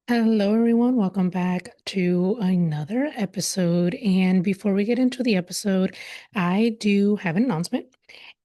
Hello, everyone. Welcome back to another episode. And before we get into the episode, I do have an announcement.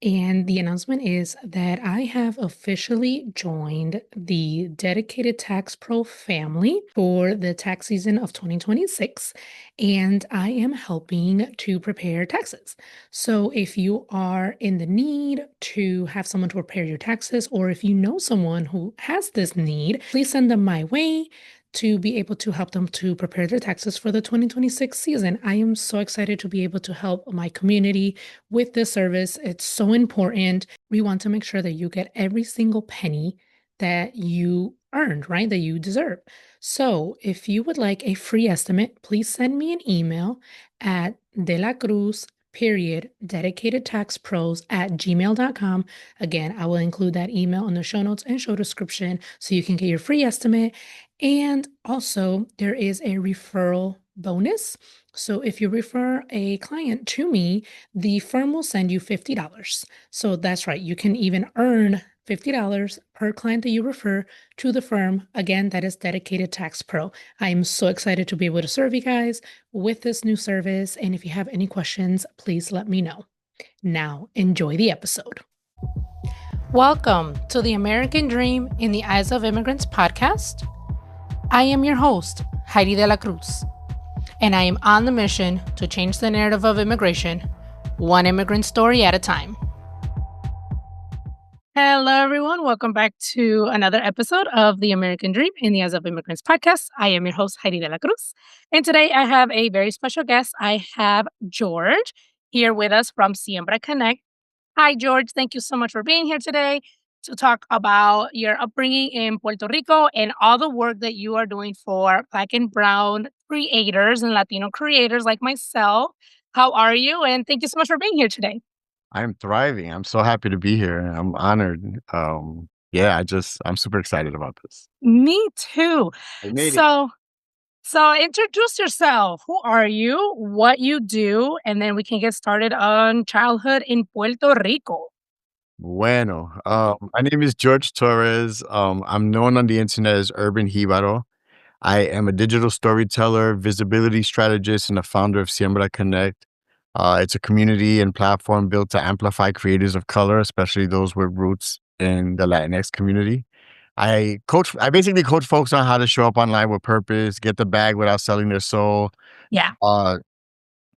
And the announcement is that I have officially joined the Dedicated Tax Pro family for the tax season of 2026. And I am helping to prepare taxes. So if you are in the need to have someone to prepare your taxes, or if you know someone who has this need, please send them my way to be able to help them to prepare their taxes for the 2026 season. I am so excited to be able to help my community with this service. It's so important. We want to make sure that you get every single penny that you earned, right? That you deserve. So if you would like a free estimate, please send me an email at De La Cruz period dedicated tax pros at gmail.com. Again, I will include that email in the show notes and show description so you can get your free estimate. And also, there is a referral bonus. So if you refer a client to me, the firm will send you $50. So that's right, you can even earn $50 per client that you refer to the firm. Again, that is Dedicated Tax Pro. I am so excited to be able to serve you guys with this new service. And if you have any questions, please let me know. Now, enjoy the episode. Welcome to the American Dream in the Eyes of Immigrants podcast. I am your host, Heidy De La Cruz, and I am on the mission to change the narrative of immigration, one immigrant story at a time. Hello, everyone. Welcome back to another episode of the American Dream in the Eyes of Immigrants podcast. I am your host, Heidy De La Cruz, and today I have a very special guest. I have George here with us from Siembra Connect. Hi, George. Thank you so much for being here today to talk about your upbringing in Puerto Rico and all the work that you are doing for Black and Brown creators and Latino creators like myself. How are you? And thank you so much for being here today. I'm thriving. I'm so happy to be here. I'm honored. Yeah, I'm super excited about this. Me too. I made it. So, so introduce yourself. Who are you? What you do? And then we can get started on childhood in Puerto Rico. Bueno. My name is George Torres. I'm known on the internet as Urban Jibaro. I am a digital storyteller, visibility strategist, and the founder of Siembra Connect. It's a community and platform built to amplify creators of color, especially those with roots in the Latinx community. I basically coach folks on how to show up online with purpose, get the bag without selling their soul, Yeah. uh,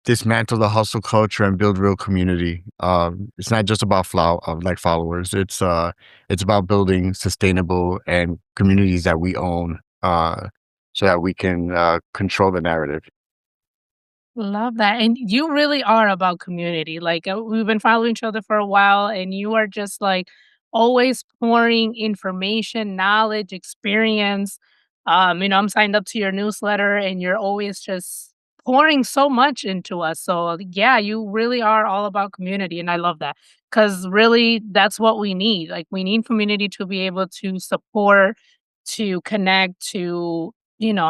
dismantle the hustle culture and build real community. It's not just about followers. It's about building sustainable and communities that we own, so that we can control the narrative. Love that. And you really are about community. Like we've been following each other for a while and you are just like always pouring information, knowledge, experience. I'm signed up to your newsletter and you're always just pouring so much into us. So yeah, you really are all about community and I love that. Cuz really that's what we need. Like we need community to be able to support, to connect, to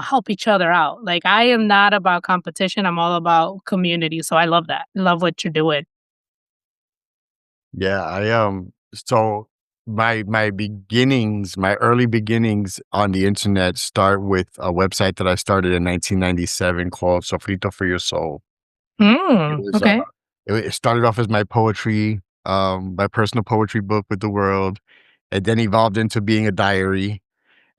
help each other out. Like I am not about competition. I'm all about community. So I love that. I love what you're doing. Yeah, so my early beginnings on the internet start with a website that I started in 1997 called Sofrito for Your Soul. It was Okay. it started off as my personal poetry book with the world. It then evolved into being a diary.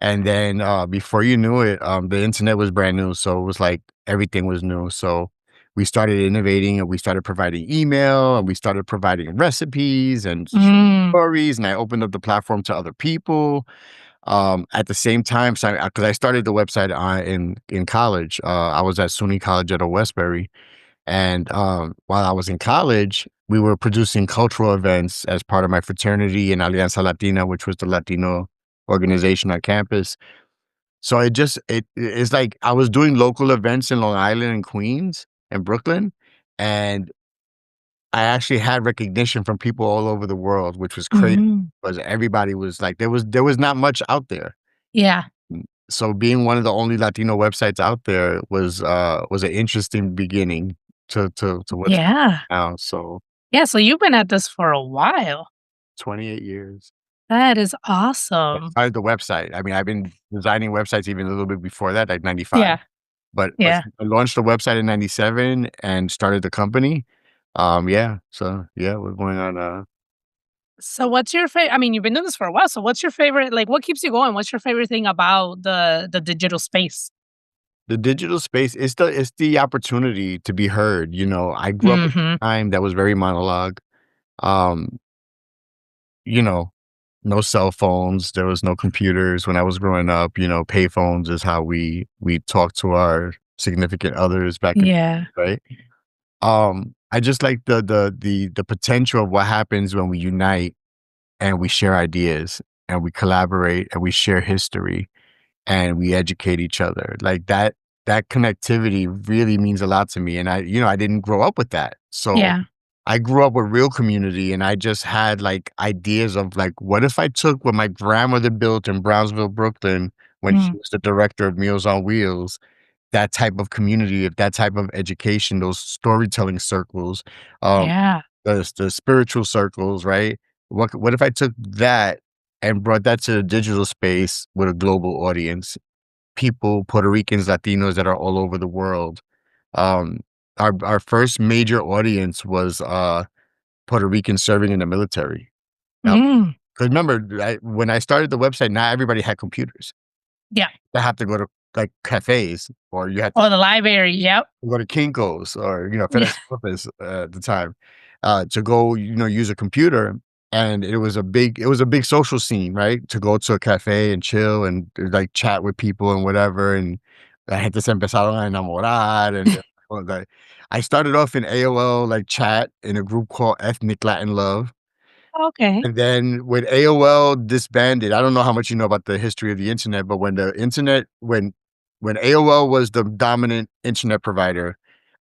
And then before you knew it, the internet was brand new. So it was like everything was new. So we started innovating and we started providing email and we started providing recipes and Mm, stories. And I opened up the platform to other people. At the same time, so because I started the website in college, I was at SUNY College at Westbury, and while I was in college, we were producing cultural events as part of my fraternity in Alianza Latina, which was the Latino organization on campus. So it's like I was doing local events in Long Island and Queens and Brooklyn, and I actually had recognition from people all over the world, which was crazy mhm. because everybody was like, there was not much out there. Yeah. So being one of the only Latino websites out there was an interesting beginning to what's Yeah. now. So Yeah. So you've been at this for a while. 28 years. That is I awesome. started the website. I mean, I've been designing websites even a little bit before that, like 95, Yeah, but yeah. I launched the website in 97 and started the company. Yeah, so, yeah, we're going on, So what's your favorite? I mean, you've been doing this for a while, so what's your favorite like, what keeps you going? What's your favorite thing about the digital space? the digital space. It's the opportunity to be heard, you know? I grew up in Mhm. a time that was very monologue. Um, you know, no cell phones, there was no computers when I was growing up, you know, payphones is how we talked to our significant others back in, Yeah. right? I just like the potential of what happens when we unite and we share ideas and we collaborate and we share history and we educate each other. Like that connectivity really means a lot to me. And I didn't grow up with that. So Yeah. I grew up with real community and I just had like ideas of like, what if I took what my grandmother built in Brownsville, Brooklyn, when she Mm. was the director of Meals on Wheels, that type of community, that type of education, those storytelling circles, um, Yeah. the spiritual circles, right? What if I took that and brought that to the digital space with a global audience? People, Puerto Ricans, Latinos that are all over the world. Um, our first major audience was Puerto Ricans serving in the military. Now, Mm. 'cause remember, when I started the website, not everybody had computers. Yeah. They have to go to like cafes, or you had to Oh, the library, yep. go to Kinko's or, Yeah. FedEx office, at the time, to go, use a computer, and it was a big social scene, right? To go to a cafe and chill and, like, chat with people and whatever, and la gente se empezaron a enamorar, and well, like I started off in AOL, like, chat in a group called Ethnic Latin Love. Okay. And then when AOL disbanded, I don't know how much you know about the history of the internet, but when AOL was the dominant internet provider,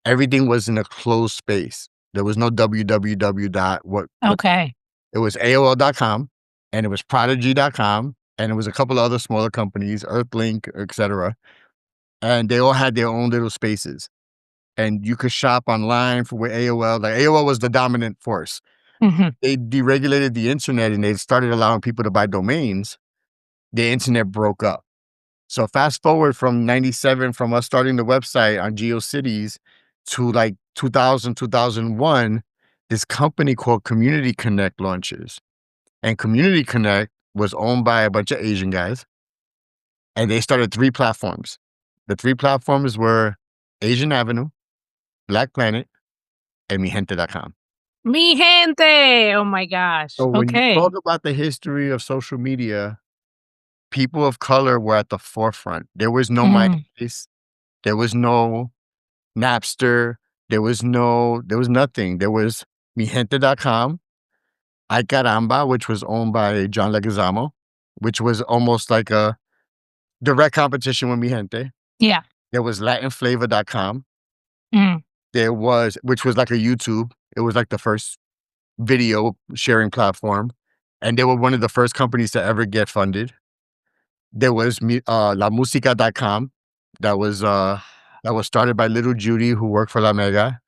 everything was in a closed space. There was no www dot what Okay. it was AOL.com, and it was Prodigy.com, and it was a couple of other smaller companies, Earthlink, etcetera, and they all had their own little spaces, and you could shop online for with AOL. Like, AOL was the dominant force. Mhm. They deregulated the internet and they started allowing people to buy domains. The internet broke up. So fast forward from 97, from us starting the website on GeoCities to like 2000, 2001, this company called Community Connect launches. And Community Connect was owned by a bunch of Asian guys, and they started three platforms. The three platforms were Asian Avenue, Black Planet, and migente.com. Mi gente! Oh my gosh. So when you Okay. talk about the history of social media, people of color were at the forefront. There was no Mm. MySpace, there was no Napster, there was nothing. There was migente.com, Ay Caramba, which was owned by John Leguizamo, which was almost like a direct competition with Migente. Yeah. There was latinflavor.com. Mm. There was, which was like a YouTube. It was like the first video sharing platform, and they were one of the first companies to ever get funded. There was lamusica.com that was started by Little Judy, who worked for La Mega.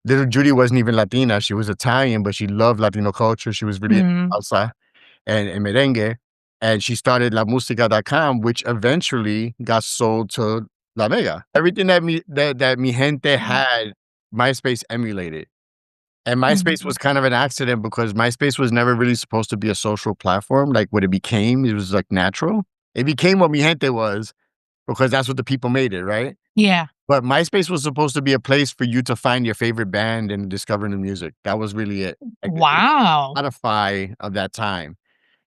Little Judy wasn't even Latina, she was Italian, but she loved Latino culture, she was really into Mm. salsa and merengue, and she started lamusica.com, which eventually got sold to La Mega. Everything that Mi Gente Mm. had, MySpace emulated. And MySpace Mhm. was kind of an accident because MySpace was never really supposed to be a social platform, like, what it became, it was, like, natural. It became what Mi Gente was because that's what the people made it, right? Yeah. But MySpace was supposed to be a place for you to find your favorite band and discover new music. That was really it. Like, it was Wow. Spotify of that time.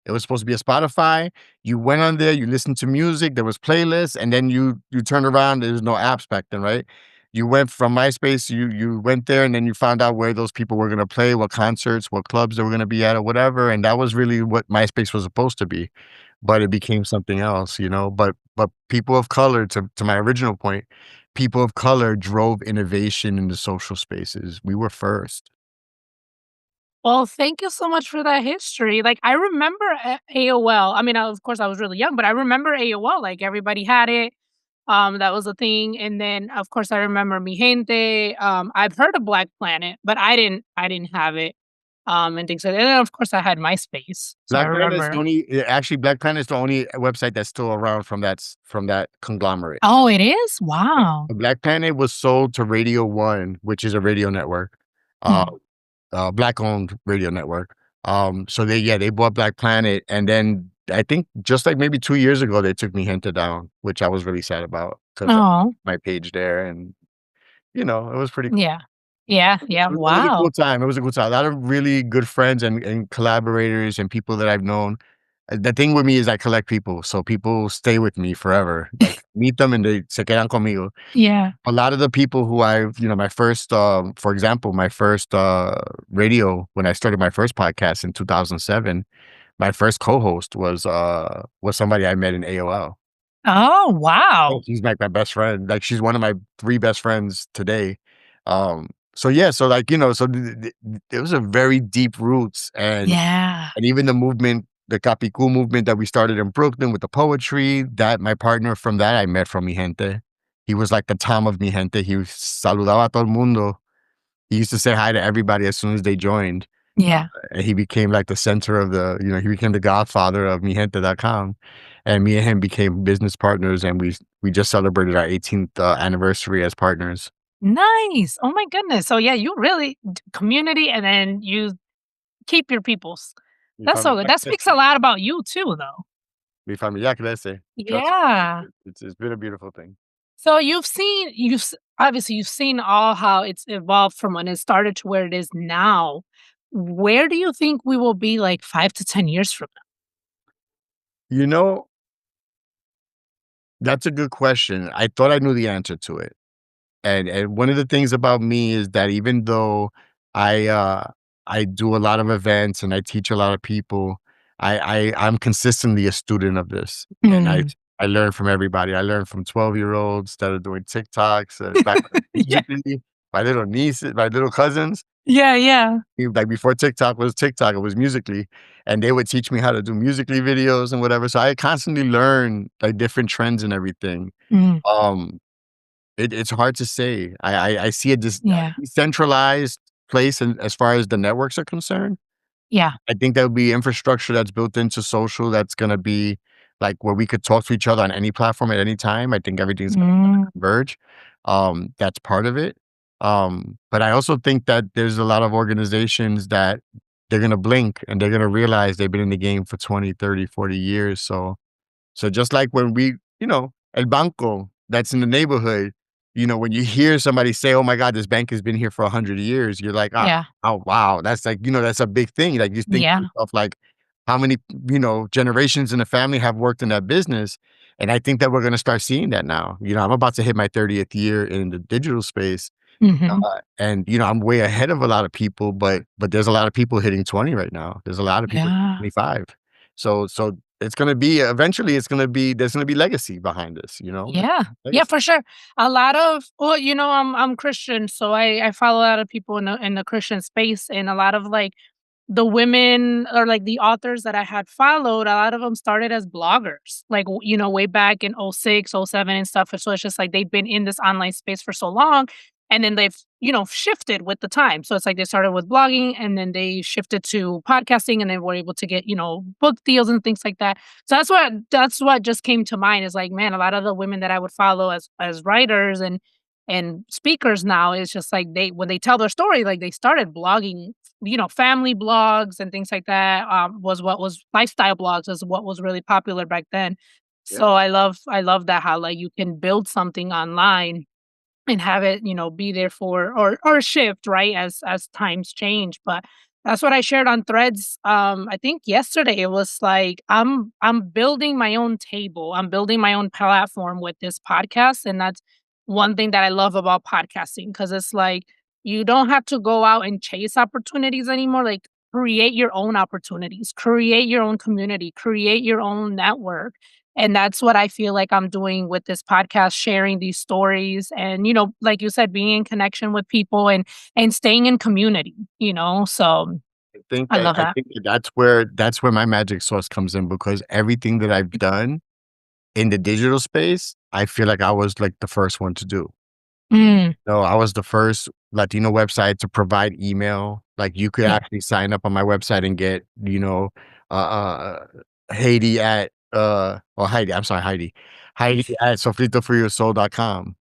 It was supposed to be a Spotify. You went on there, you listened to music, there was playlists, and then you turned around, there was no apps back then, right? You went from MySpace, you went there, and then you found out where those people were gonna play, what concerts, what clubs they were gonna be at or whatever, and that was really what MySpace was supposed to be, but it became something else, but people of color, to my original point, people of color drove innovation in the social spaces. We were first. Well, thank you so much for that history. Like, I remember AOL. I mean, of course, I was really young, but I remember AOL. Like, everybody had it. That was a thing. And then, of course, I remember Mi Gente. I've heard of Black Planet, but I didn't have it. and things like that. And then, of course, I had MySpace, so I Black Planet is the remember. only actually, Black Planet is the only website that's still around from that conglomerate. Oh, it is? Wow. Black Planet was sold to Radio One, which is a radio network, uh, Mhm. black-owned radio network. So they bought Black Planet, and then I think just like maybe 2 years ago, they took Mi Gente down, which I was really sad about because Oh, my page there, and, it was pretty cool. yeah. Yeah, yeah, It was a cool wow. time, it was a cool time. A lot of really good friends and collaborators and people that I've known. The thing with me is I collect people, so people stay with me forever. Like, meet them and they se quedan conmigo. Yeah. A lot of the people who I've my first, for example, my first, radio when I started my first podcast in 2007, my first co-host was somebody I met in AOL. Oh, Oh, wow. she's like my best friend. Like, she's one of my 3 best friends today. So yeah, so like, so there was a very deep roots, Yeah. and even the movement, the Capicu movement that we started in Brooklyn with the poetry, that my partner from that I met from Mi Gente. He was like the Tom of Mi Gente. He saludaba a todo el mundo. He used to say hi to everybody as soon as they joined. Yeah. And he became like the center of he became the godfather of mijente.com. And me and him became business partners, and we just celebrated our 18th anniversary as partners. Nice. Oh my goodness. So, yeah, you really community, and then you keep your peoples. Mi That's so good. familia That speaks a crece. lot about you too, though. Mi familia crece. Trust me. Yeah. It's been a beautiful thing. So obviously you've seen all how it's evolved from when it started to where it is now. Where do you think we will be like 5 to 10 years from You know, that's a good question. I thought I knew the answer to it. And one of the things about me is that even though I, uh, I do a lot of events and I teach a lot of people, I'm consistently a student of this, and now? I learn from everybody. I learn from 12-year-olds that are doing TikToks, back when Yeah. Musical.ly, my little nieces, my little cousins, Yeah, yeah. like, before TikTok was TikTok, it was Musical.ly, and they would teach me how to do Musical.ly videos and whatever, so I constantly learn, like, different trends and everything. Mm, Um it's hard to say. I see a yeah. decentralized place in as far as the networks are concerned. Yeah. I think there will be infrastructure that's built into social that's gonna be, like, where we could talk to each other on any platform at any time. I think everything's gonna Mm, converge. That's part of it. But I also think that there's a lot of organizations that they're gonna blink, and they're gonna realize they've been in the game for 20, 30, 40 years, so just like when El Banco that's in the neighborhood, when you hear somebody say, "Oh my god, this bank has been here for 100 years," you're like, "Ah, yeah. oh, wow." That's like, that's a big thing. Like, you think to Yeah. yourself, like, how many, generations in the family have worked in that business? And I think that we're gonna start seeing that now. I'm about to hit my 30th year in the digital space, Mhm. and, I'm way ahead of a lot of people, but there's a lot of people hitting 20 right now. There's a lot of people Yeah. 25. So it's gonna be eventually it's gonna be there's gonna be legacy behind this, There's Yeah. Yeah, legacy. for sure. A lot of well, I'm Christian, so I follow a lot of people in the Christian space, and a lot of like the women or like the authors that I had followed, a lot of them started as bloggers, like, way back in '06, '07 and stuff. So it's just like they've been in this online space for so long, and then they've, shifted with the time. So it's like they started with blogging and then they shifted to podcasting and they were able to get, book deals and things like that. So that's what just came to mind is like, man, a lot of the women that I would follow as writers and speakers now is just like they when they tell their story, like they started blogging, family blogs and things like that, was what was lifestyle blogs is what was really popular back then. Yeah. So I love that how like you can build something online and have it, be there for or shift, right, as times change. But that's what I shared on Threads. I think yesterday it was like I'm building my own table. I'm building my own platform with this podcast, and that's one thing that I love about podcasting because it's like you don't have to go out and chase opportunities anymore. Like create your own opportunities, create your own community, create your own network, and that's what I feel like I'm doing with this podcast, sharing these stories and, like you said, being in connection with people and staying in community. So I love I that. think that's where my magic sauce comes in, because everything that I've done in the digital space, I feel like I was like the first one to do. Mm, No, I was the first Latino website to provide email. Like you could Yeah. actually sign up on my website and get, uh, uh, Heidi at, or Heidi, I'm sorry, Heidi at sofritoforyoursoul.com.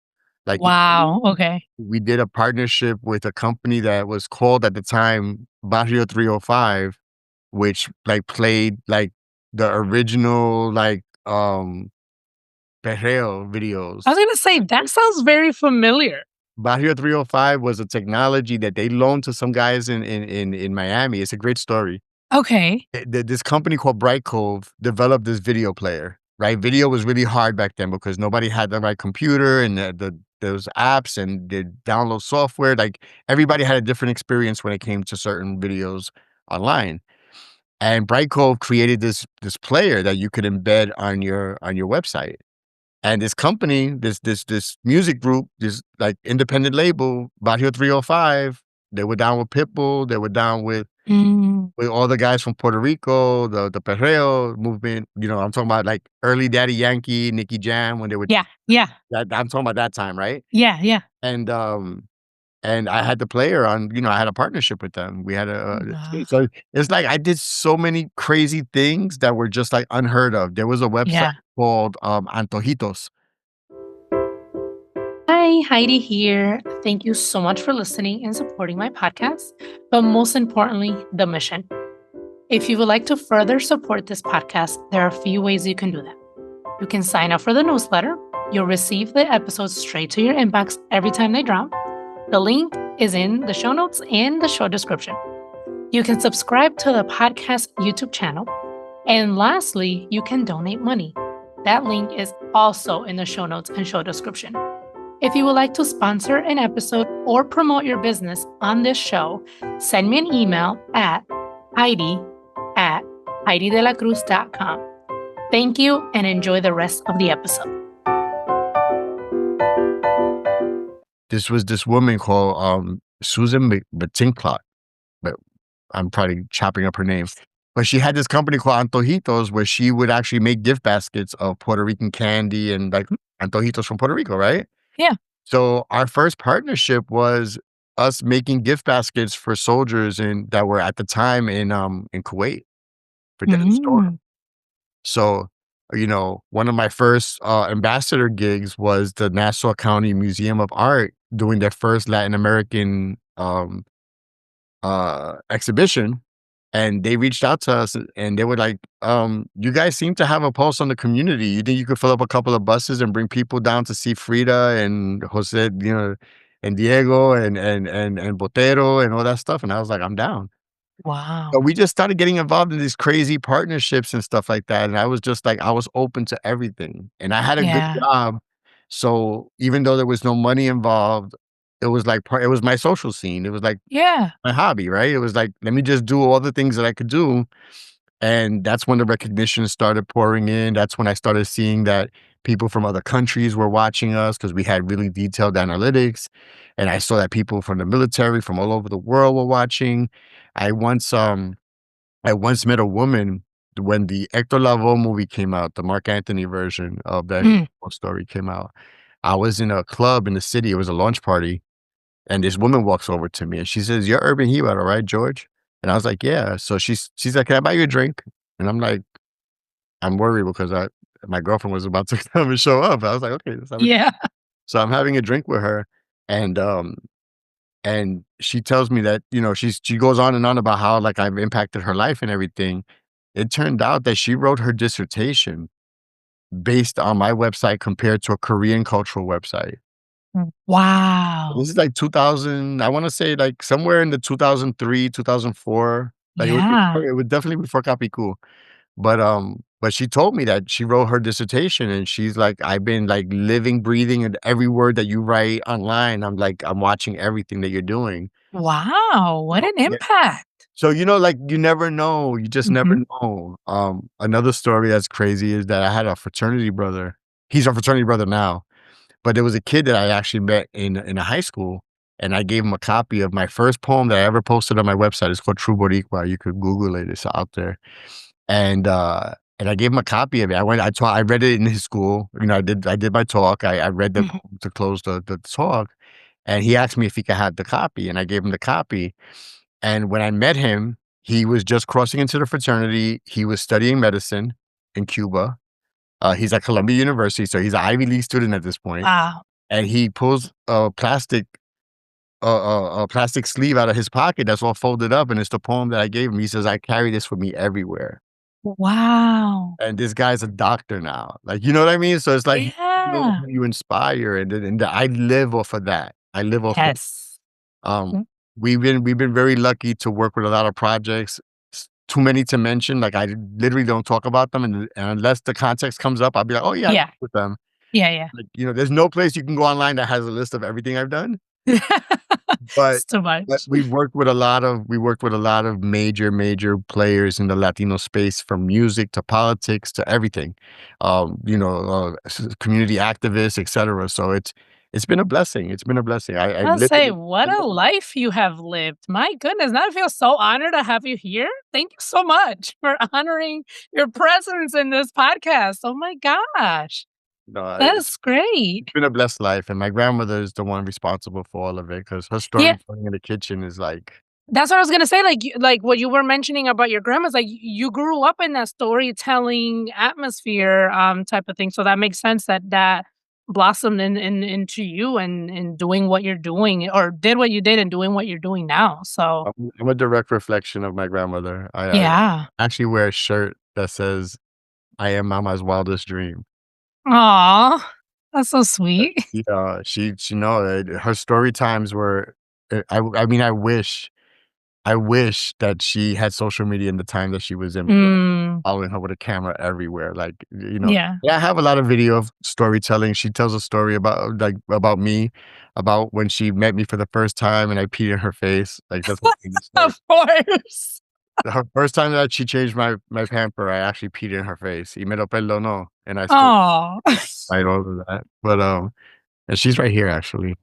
Like Wow. Okay. we did a partnership with a company that was called at the time Barrio 305, which like played like the original like perreo I was videos. gonna say that sounds very familiar. Barrio 305 was a technology that they loaned to some guys in Miami. It's a great story. Okay. This company called Bright Cove developed this video player, right? Video was really hard back then because nobody had the right computer and those apps and the download software. Like everybody had a different experience when it came to certain videos online. And Bright Cove created this player that you could embed on your website. And this company, this music group, this like independent label, Barrio 305, they were down with Pitbull, they were down Mm. with all the guys from Puerto Rico, the perreo movement. I'm talking about like early Daddy Yankee, Nicky Jam when they were Yeah. Yeah. I'm talking about that time, right? Yeah. Yeah. And and I had the player on, I had a partnership with them. We had Wow. so it's like I did so many crazy things that were just like unheard of. There was a website Yeah. called Antojitos. Hi, Heidi here. Thank you so much for listening and supporting my podcast, but most importantly, the mission. If you would like to further support this podcast, there are a few ways you can do that. You can sign up for the newsletter. You'll receive the episodes straight to your inbox every time they drop. The link is in the show notes and the show description. You can subscribe to the podcast YouTube channel. And lastly, you can donate money. That link is also in the show notes and show description. If you would like to sponsor an episode or promote your business on this show, send me an email at Heidi@HeidiDeLaCruz.com. Thank you and enjoy the rest of the episode. This was this woman called Susan Batinclot, but I'm probably chopping up her name. But she had this company called Antojitos where she would actually make gift baskets of Puerto Rican candy and like Antojitos from Puerto Rico, right? Yeah. So our first partnership was us making gift baskets for soldiers that were at the time in Kuwait for Desert Storm. Mm. So, one of my first ambassador gigs was the Nassau County Museum of Art doing their first Latin American exhibition. And they reached out to us and they were like, you guys seem to have a pulse on the community. You think you could fill up a couple of buses and bring people down to see Frida and Jose, and Diego and Botero and all that stuff? And I was like, I'm down. So Wow. we just started getting involved in these crazy partnerships and stuff like that, and I was just like I was open to everything, and I had a good Yeah. job, so even though there was no money involved, it was like it was my social scene, it was like Yeah. my hobby, right? It was like, let me just do all the things that I could do, and that's when the recognition started pouring in, that's when I started seeing that people from other countries were watching us because we had really detailed analytics, and I saw that people from the military from all over the world were watching. I once, um I once met a woman when the Hector Lavoe movie came out, the Mark Anthony version of that Mm. story came out. I was in a club in the city, it was a launch party, and this woman walks over to me and she says, "You're Urban Jibaro, right, George?" And I was like, "Yeah." So she's like, "Can I buy you a drink?" And I'm like, I'm worried because my girlfriend was about to come and show up. I was like, "Okay, let's have a." Yeah. So I'm having a drink with her, and and she tells me that, she goes on and on about how, like, I've impacted her life and everything. It turned out that she wrote her dissertation based on my website compared to a Korean cultural website. Wow. This is like 2000, I wanna say, like, somewhere in the 2003, 2004. Like, Yeah. it was definitely before Kapiku. But she told me that she wrote her dissertation, and she's like, "I've been, like, living, breathing, and every word that you write online, I'm like, I'm watching everything that you're doing." Wow. What Oh, an yeah. impact. So, like, you never know, you just never Mhm. know. Another story that's crazy is that I had a fraternity brother. He's a fraternity brother now, but there was a kid that I actually met in a high school, and I gave him a copy of my first poem that I ever posted on my website. It's called True Boricua. You could Google it. It's out there. And I gave him a copy of it. I read it in his school. I did my talk. I read the Mhm. poem to close the talk, and he asked me if he could have the copy, and I gave him the copy. And when I met him, he was just crossing into the fraternity. He was studying medicine in Cuba. He's at Columbia University, so he's an Ivy League student at this point. Wow. And he pulls a plastic sleeve out of his pocket that's all folded up, and it's the poem that I gave him. He says, "I carry this with me everywhere." Wow. And this guy's a doctor now. Like, you know what I mean? So it's like, you know Yeah. who you inspire, and I live off of that. I live off of Yes. um, Mm. we've been very lucky to work with a lot of projects. Too many to mention. Like, I literally don't talk about them, and unless the context comes up, I'll be like, "Oh yeah, I Yeah. worked with them." Yeah, Like, there's no place you can go online that has a list of everything I've done. yeah. But It's too but much. we worked with a lot of major players in the Latino space, from music to politics to everything. Community activists, etcetera. So it's been a blessing. It's been a blessing. I I'll live say, in what a a life you have lived. My goodness, now I feel so honored to have you here. Thank you so much for honoring your presence in this podcast. Oh my gosh. no, That's great. it's been a blessed life, and my grandmother is the one responsible for all of it, because her Yeah, storytelling in the kitchen is like, that's what I was gonna say. Like, like what you were mentioning about your grandma's. Like, you grew up in that storytelling atmosphere, type of thing. So that makes sense that that blossomed into you and doing what you're doing, or did what you did and doing what you're doing now. So I'm a direct reflection of my grandmother. I yeah. actually wear a shirt that says, "I am mama's wildest dream." Aw, that's so sweet. Yeah, she know it. Her story times were, I mean, I wish that she had social media in the time that she was in, Mm, following her with a camera everywhere. Like, yeah. yeah, I have a lot of video of storytelling. She tells a story about me, about when she met me for the first time and I peed in her face. Like, that's one thing to say. Of course. Her first time that she changed my pamper, I actually peed in her face. Y me lo perdonó, and I still Aw. fight over that. But, and she's right here, actually.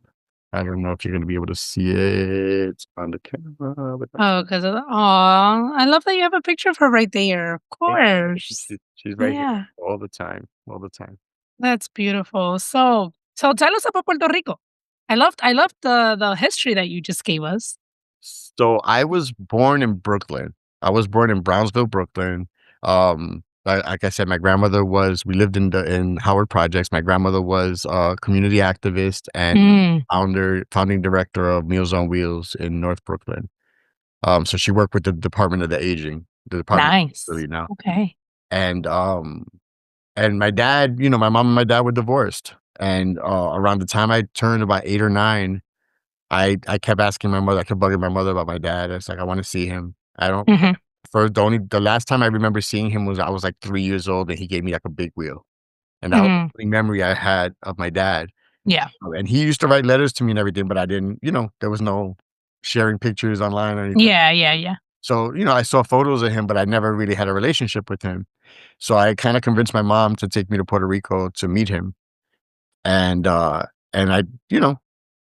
I don't know if you're gonna be able to see it on the camera, but Oh, 'cause of the aw, I love that you have a picture of her right there. Of thank course. she's right here Yeah, all the time, all the time. that's beautiful. So tell us about Puerto Rico. I loved the history that you just gave us. So, I was born in Brooklyn. I was born in Brownsville, Brooklyn. Like I said, my grandmother was we lived in Howard Projects. My grandmother was a community activist and Mm, founding director of Meals on Wheels in North Brooklyn. So she worked with the Department of the Aging, the department nice. really now. Okay. And, my dad, my mom and my dad were divorced, and, around the time I turned about 8 or 9, I kept asking my mother, I kept bugging my mother about my dad. It's like, "I wanna see him." I don't Mhm, for the last time I remember seeing him was I was, like, 3 years old, and he gave me, like, a big wheel, and that was mhm. the only memory I had of my dad. Yeah. And he used to write letters to me and everything, but I didn't, there was no sharing pictures online or anything. Yeah, yeah, yeah. So, I saw photos of him, but I never really had a relationship with him. So I kinda convinced my mom to take me to Puerto Rico to meet him, and, I you know,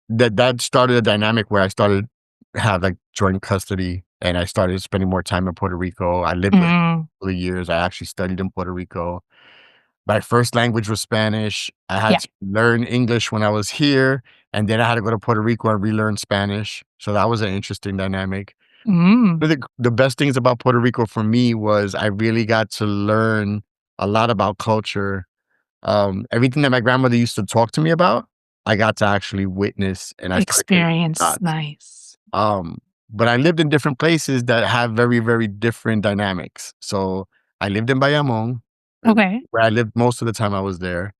that started a dynamic where I started have, like, joint custody, and I started spending more time in Puerto Rico. I lived with him Mm, for years. I actually studied in Puerto Rico. My first language was Spanish. I had yeah. to learn English when I was here, and then I had to go to Puerto Rico and relearn Spanish. So that was an interesting dynamic. Mm, One of the best things about Puerto Rico for me was I really got to learn a lot about culture. Everything that my grandmother used to talk to me about, I got to actually witness, and I started connecting experience. dots. Nice. Um, but I lived in different places that have very, very different dynamics. So I lived in Bayamon, Okay. where I lived most of the time I was there.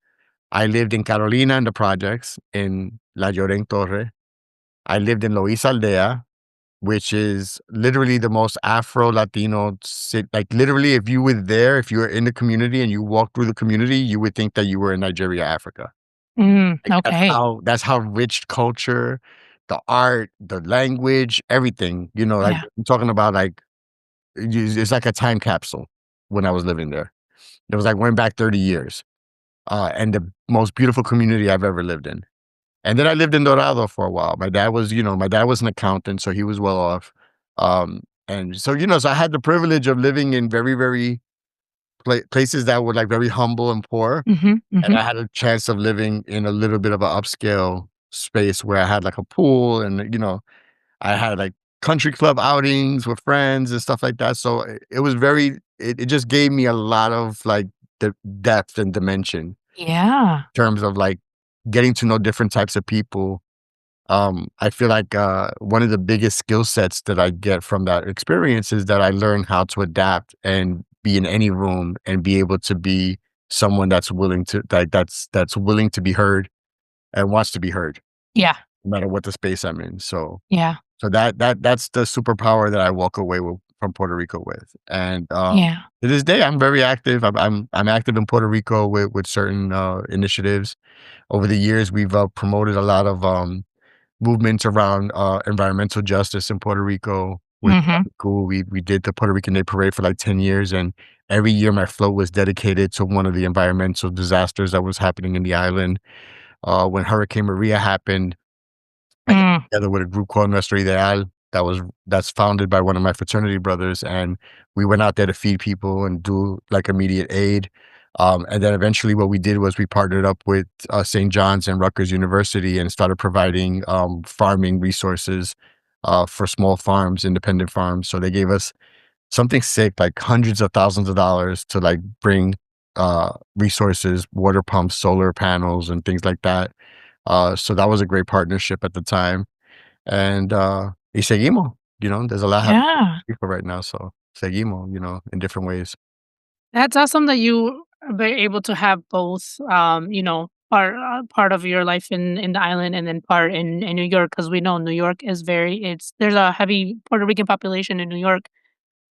I lived in Carolina in the projects in La Lloren Torre. I lived in Loíza Aldea, which is literally the most Afro Latino city. Like, literally, if you were there, if you were in the community and you walked through the community, you would think that you were in Nigeria, Africa. Mm, Like, that's okay. how rich culture, the art, the language, everything, like, Yeah. I'm talking about, like, it's like a time capsule when I was living there. It was like went back 30 years, and the most beautiful community I've ever lived in. And then I lived in Dorado for a while. My dad was an accountant, so he was well off. And so, so I had the privilege of living in very, very places that were, like, very humble and poor. Mhm, And mhm. I had a chance of living in a little bit of an upscale space where I had, like, a pool and, I had, like, country club outings with friends and stuff like that, so it was very it just gave me a lot of, like, the depth and dimension Yeah. in terms of, like, getting to know different types of people. I feel like, one of the biggest skill sets that I get from that experience is that I learn how to adapt and be in any room and be able to be someone that's willing to that's willing to be heard and wants to be heard, Yeah. no matter what the space I'm in. Yeah. So that's the superpower that I walk away with from Puerto Rico with. And Yeah. to this day, I'm very active. I'm active in Puerto Rico with certain initiatives. Over the years, we've promoted a lot of movements around environmental justice in Puerto Rico, which is Mhm. cool. We did the Puerto Rican Day Parade for like 10 years, and every year my float was dedicated to one of the environmental disasters that was happening in the island. When Hurricane Maria happened, I got Mm. together with a group called Nuestro Ideal that's founded by one of my fraternity brothers, and we went out there to feed people and do like immediate aid. And then eventually, what we did was we partnered up with St. John's and Rutgers University and started providing farming resources for small farms, independent farms. So they gave us something sick, like hundreds of thousands of dollars to like bring resources, water pumps, solar panels, and things like that. So that was a great partnership at the time. And y seguimos, there's a lot happening Yeah. in Puerto Rico right now, so seguimos, in different ways. That's awesome that you were able to have both, part of your life in the island and then part in New York, because we know New York is very it's there's a heavy Puerto Rican population in New York.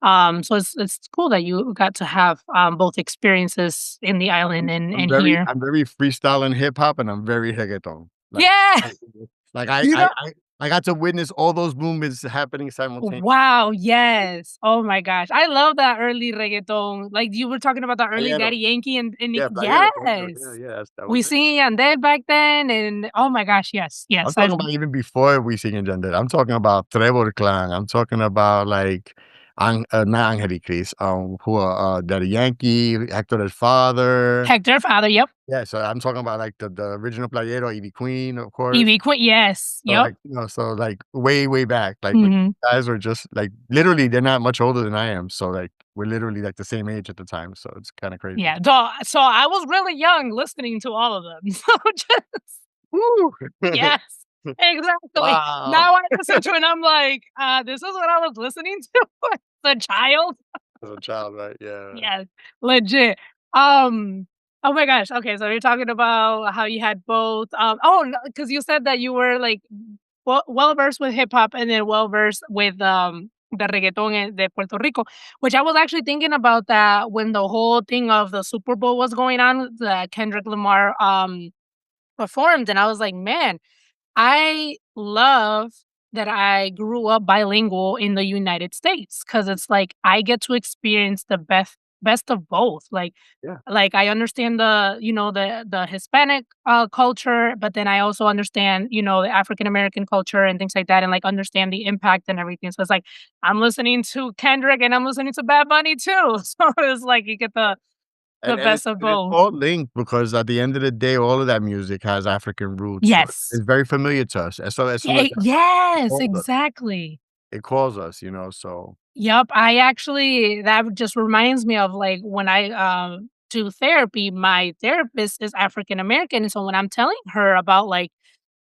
So it's cool that you got to have, both experiences in the island and here. I'm very freestyle and hip hop, and I'm very reggaeton. Yeah! I like, I You I know I I got to witness all those movements happening simultaneously. Wow, yes. Oh my gosh. I love that early reggaeton. Like, you were talking about the early Daddy Playero. Yankee and Yeah, Playero, Playero. Yeah, yes. yeah, that was We it. sing Yandel back then, and oh my gosh, yes, I'm yes. I talking about even before we sing and Gender. I'm talking about Trevor Clan. I'm talking about like not Angel y Chris, who are Daddy Yankee, Hector's father. Hector Father, yep. Yeah, so I'm talking about like the original Playero, Ivy Queen, of course. Evie Queen, yes, So yep. like, so like way, way back, like when Mhm. guys were just like literally they're not much older than I am. So like we're literally like the same age at the time. So it's kind of crazy. Yeah, so I was really young listening to all of them. So just Woo! yes, exactly. Wow. Now I listen to it and I'm like, this is what I was listening to as a child. As a child, right? Yeah. Yes, legit. Um, oh my gosh, okay, so you're talking about how you had both, because you said that you were, like, well-versed with hip hop and then well-versed with, the reggaeton de Puerto Rico, which I was actually thinking about that when the whole thing of the Super Bowl was going on, that Kendrick Lamar, performed, and I was like, "Man, I love that I grew up bilingual in the United States because it's like I get to experience the best of both. Yeah. I understand the Hispanic culture, but then I also understand the African American culture and things like that, and like understand the impact and everything. So it's like I'm listening to Kendrick and I'm listening to Bad Bunny too. So it's like you get the And best of it's both. all linked because at the end of the day, all of that music has African roots. So Yes. it's very familiar to us. And so as soon as it Yes, calls us, exactly. it calls us, so Yep, I actually that just reminds me of, like, when I, do therapy, my therapist is African American, and so when I'm telling her about, like,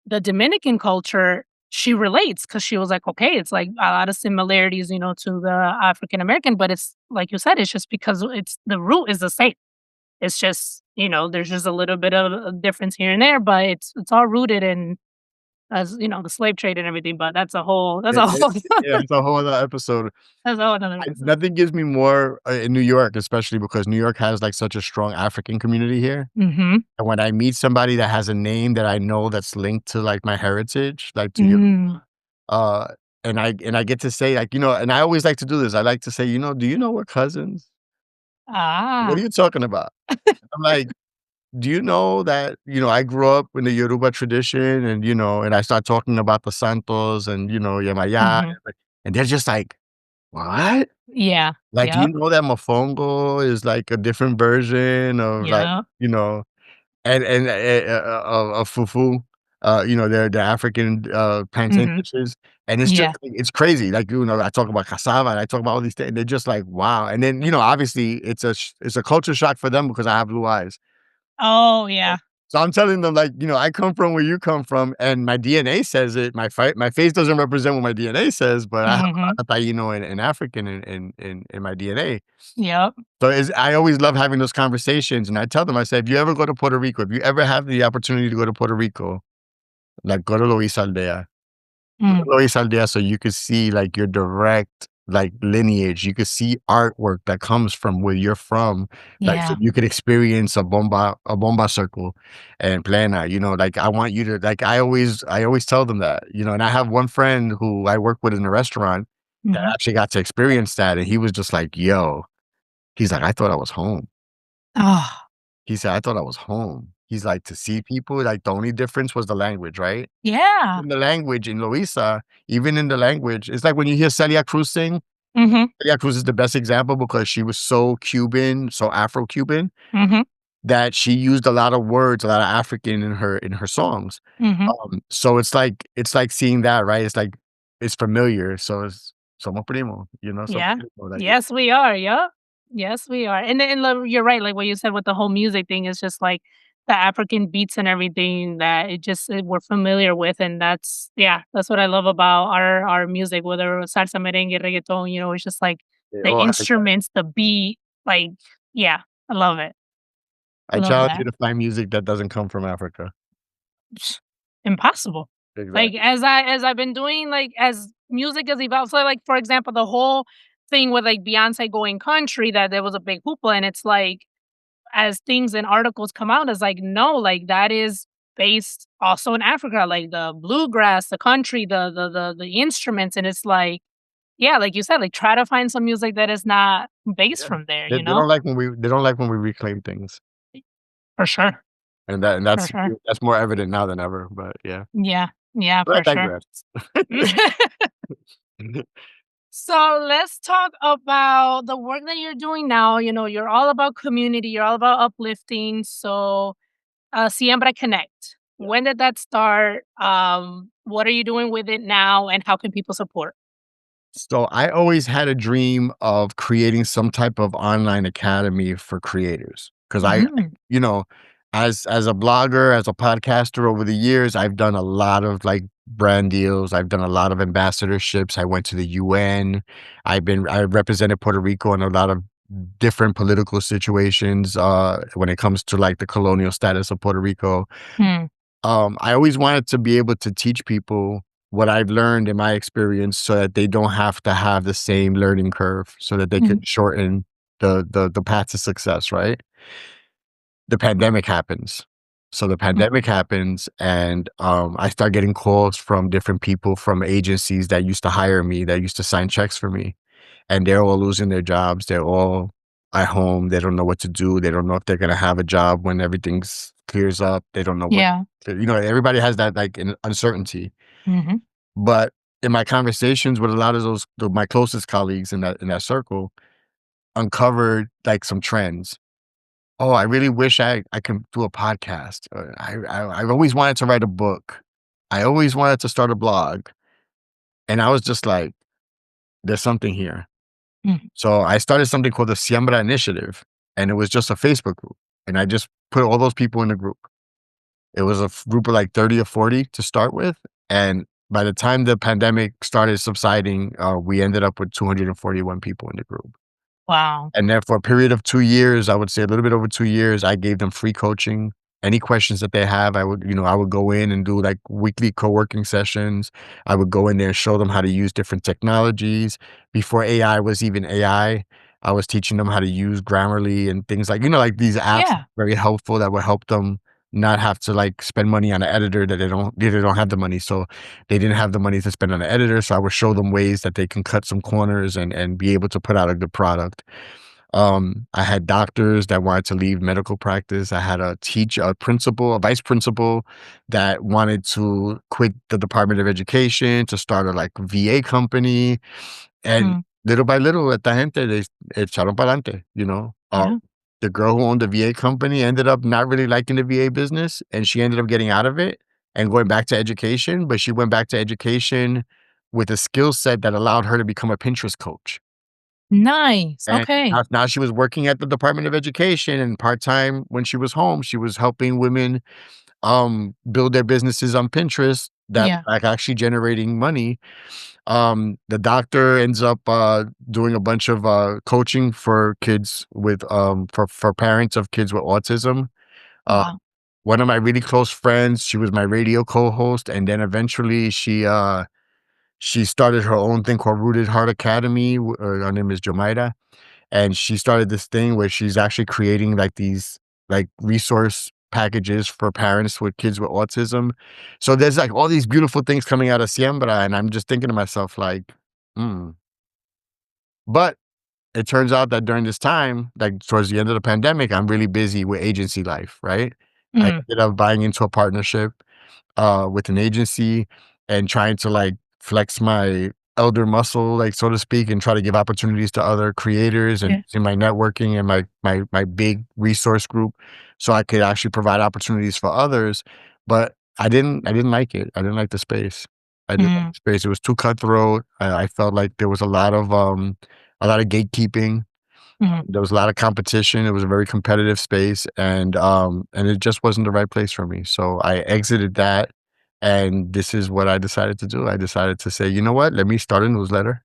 the Dominican culture, she relates because she was like, "Okay, it's, like, a lot of similarities, to the African American," but it's like you said, it's just because it's the root is the same. It's just, there's just a little bit of a difference here and there, but it's all rooted in, the slave trade and everything, but that's a whole yeah, it's a whole other episode. that's a whole another episode. Nothing gives me more in New York, especially because New York has like such a strong African community here. Mhm. And when I meet somebody that has a name that I know that's linked to like my heritage, like to you, Mm. uh, and I get to say like, and I always like to do this. I like to say, do you know we're cousins? What are Ah. you talking about? I'm like, do you know that, I grew up in the Yoruba tradition and I start talking about the Santos and, Yamaya, Mhm. and they're just like, what? Yeah. Like, do you Yep. know that mofongo is like a different version of like, Yep. and of fufu? their African, plantain Mhm. dishes, and it's just Yeah. it's crazy, like, I talk about cassava, and I talk about all these things, they're just like, "Wow," and then, obviously, it's a culture shock for them because I have blue eyes. Oh, yeah. So I'm telling them, like, I come from where you come from, and my DNA says it. My face doesn't represent what my DNA says, but I have Mhm. a lot of Taino and African in my DNA. Yep. So I always love having those conversations, and I tell them, I say, "If you ever go to Puerto Rico, if you ever have the opportunity to go to Puerto Rico, like, go to Loíza Aldea. Mm. Lois Aldea, so you could see, like, your direct, like, lineage. You could see artwork that comes from where you're from. Like, so Yeah. you could experience a bomba circle and plena, like, I want you to like, I always tell them that, and I have one friend who I work with in a restaurant that Mhm. actually got to experience that, and he was just like, "Yo," he's like, "I thought I was home." Oh, He said, "I thought I was home." He's like, "To see people, like, the only difference was the language, right?" yeah. In the language in Loiza, even in the language, it's like when you hear Celia Cruz sing. Mhm. Celia Cruz is the best example because she was so Cuban, so Afro-Cuban, Mhm. that she used a lot of words, a lot of African in her songs. Mhm. So it's like seeing that, right? It's like it's familiar. So it's somos primo, somos Yeah. primo, like, Yes, we are, yep. Yes, we are, and you're right, like, what you said with the whole music thing is just, like, the African beats and everything that we're familiar with, and that's what I love about our music, whether it was salsa, merengue, reggaeton, it's just, like, they the all have that. instruments, the beat, like yeah, I love it. I I love challenge you that. to find music that doesn't come from Africa. Impossible. Like, Exactly. as I've been doing, like, as music has evolved, so, like, for example, the whole thing with, like, Beyonce going country, that there was a big hoopla, and it's like, as things and articles come out, it's like, no, like, that is based also in Africa, like, the bluegrass, the country, the instruments, and it's like, yeah, like you said, like, try to find some music that is not based Yeah. from there, They don't like when we reclaim things, For sure, and for sure. that's more evident now than ever, but yeah. Yeah, yeah, But I for sure. digress. So let's talk about the work that you're doing now. You're all about community, you're all about uplifting. So, Siembra Connect. Yeah. When did that start? What are you doing with it now, and how can people support? So I always had a dream of creating some type of online academy for creators because Mm, you know, as a blogger, as a podcaster over the years, I've done a lot of like brand deals. I've done a lot of ambassadorships. I went to the UN. I represented Puerto Rico in a lot of different political situations when it comes to like the colonial status of Puerto Rico. mm, I always wanted to be able to teach people what I've learned in my experience so that they don't have to have the same learning curve so that they mm, can shorten the path to success, right? The pandemic happens. So the mm. pandemic happens and I start getting calls from different people from agencies that used to hire me, that used to sign checks for me, and they're all losing their jobs. They're all at home. They don't know what to do. They don't know if they're gonna have a job when everything's clears up. They don't know what Yeah. everybody has that like uncertainty. Mhm, But in my conversations with a lot of my closest colleagues in that circle, uncovered like some trends. Oh, I really wish I could do a podcast. I've always wanted to write a book. I always wanted to start a blog, and I was just like, "There's something here." mm. So I started something called the Siembra Initiative, and it was just a Facebook group, and I just put all those people in the group. It was a group of like 30 or 40 to start with, and by the time the pandemic started subsiding, we ended up with 241 people in the group. Wow. And then for a period of 2 years, I would say a little bit over 2 years, I gave them free coaching. Any questions that they have, I would go in and do, like, weekly co-working sessions. I would go in there and show them how to use different technologies. Before AI was even AI, I was teaching them how to use Grammarly and things like like, these apps Yeah. very helpful that would help them not have to, like, spend money on an editor that they don't have the money, so they didn't have the money to spend on an editor, so I would show them ways that they can cut some corners and be able to put out a good product. I had doctors that wanted to leave medical practice. I had a principal, a vice principal that wanted to quit the Department of Education to start a like VA company. And Mm, little by little, esta gente, they echaron pa'lante. yeah. The girl who owned the VA company ended up not really liking the VA business and she ended up getting out of it. and going back to education, but she went back to education with a skill set that allowed her to become a Pinterest coach. Nice. And Okay. now she was working at the Department of Education, and part-time when she was home, she was helping women, build their businesses on Pinterest that Yeah. like actually generating money. The doctor ends up, doing a bunch of, coaching for kids with, for parents of kids with autism. Uh, Wow. one of my really close friends, she was my radio co-host, and then eventually she started her own thing called Rooted Heart Academy. Her name is Jomaida, and she started this thing where she's actually creating like these like resource packages for parents with kids with autism. So there's like all these beautiful things coming out of Siembra, and I'm just thinking to myself like, hmm. But it turns out that during this time, like towards the end of the pandemic, I'm really busy with agency life, right? I Mhm. ended up buying into a partnership with an agency and trying to like flex my elder muscle, like so to speak, and try to give opportunities to other creators and Yeah. in my networking and my big resource group, so I could actually provide opportunities for others. But I didn't like it. I didn't like the space. I didn't like Mhm. the space. It was too cutthroat. I felt like there was a lot of gatekeeping. Mhm. There was a lot of competition. It was a very competitive space, and it just wasn't the right place for me. So I exited that, and this is what I decided to do. I decided to say, you know what? Let me start a newsletter.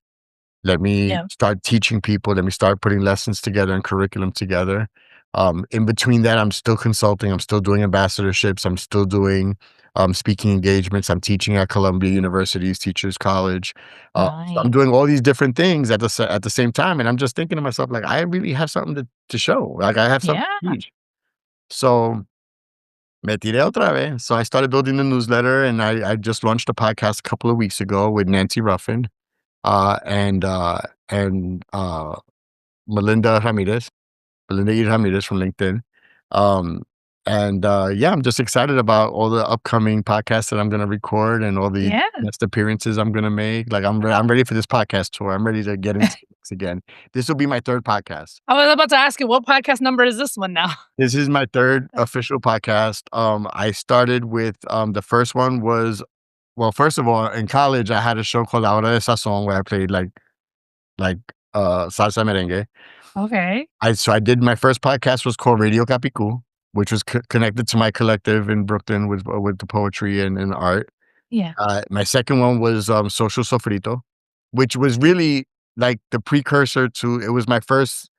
Let me Yeah. start teaching people. Let me start putting lessons together and curriculum together. In between that, I'm still consulting. I'm still doing ambassadorships. I'm still doing speaking engagements. I'm teaching at Columbia University's Teachers College. So I'm Nice. doing all these different things at the same time, and I'm just thinking to myself, like, I really have something to show. Like, I have something Yeah. to teach. So me tiré otra vez. So I started building the newsletter, and I just launched a podcast a couple of weeks ago with Nancy Ruffin and Melinda Ramirez, Melinda E. Ramirez from LinkedIn. Um, yeah, I'm just excited about all the upcoming podcasts that I'm gonna record and all the Yeah. guest appearances I'm gonna make. Like, I'm ready for this podcast tour. I'm ready to get into this again. This will be my 3rd podcast. I was about to ask you, what podcast number is this one now? This is my 3rd official podcast. I started with, the first one was well, first of all, in college, I had a show called La Hora de Sazón where I played salsa merengue. Okay. I did my first podcast was called Radio Capicu, which was connected to my collective in Brooklyn with the poetry and art. Yeah. My second one was, Social Sofrito, which was really like the precursor to it was my first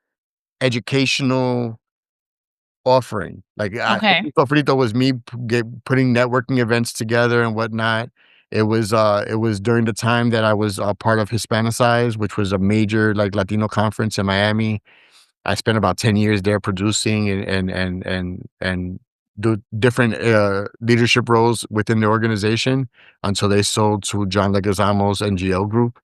educational offering. Like, Okay. Sofrito was me putting networking events together and whatnot. It was during the time that I was a part of Hispanicize, which was a major, like, Latino conference in Miami. I spent about 10 years there producing and do different, leadership roles within the organization until they sold to John Leguizamo's NGL group,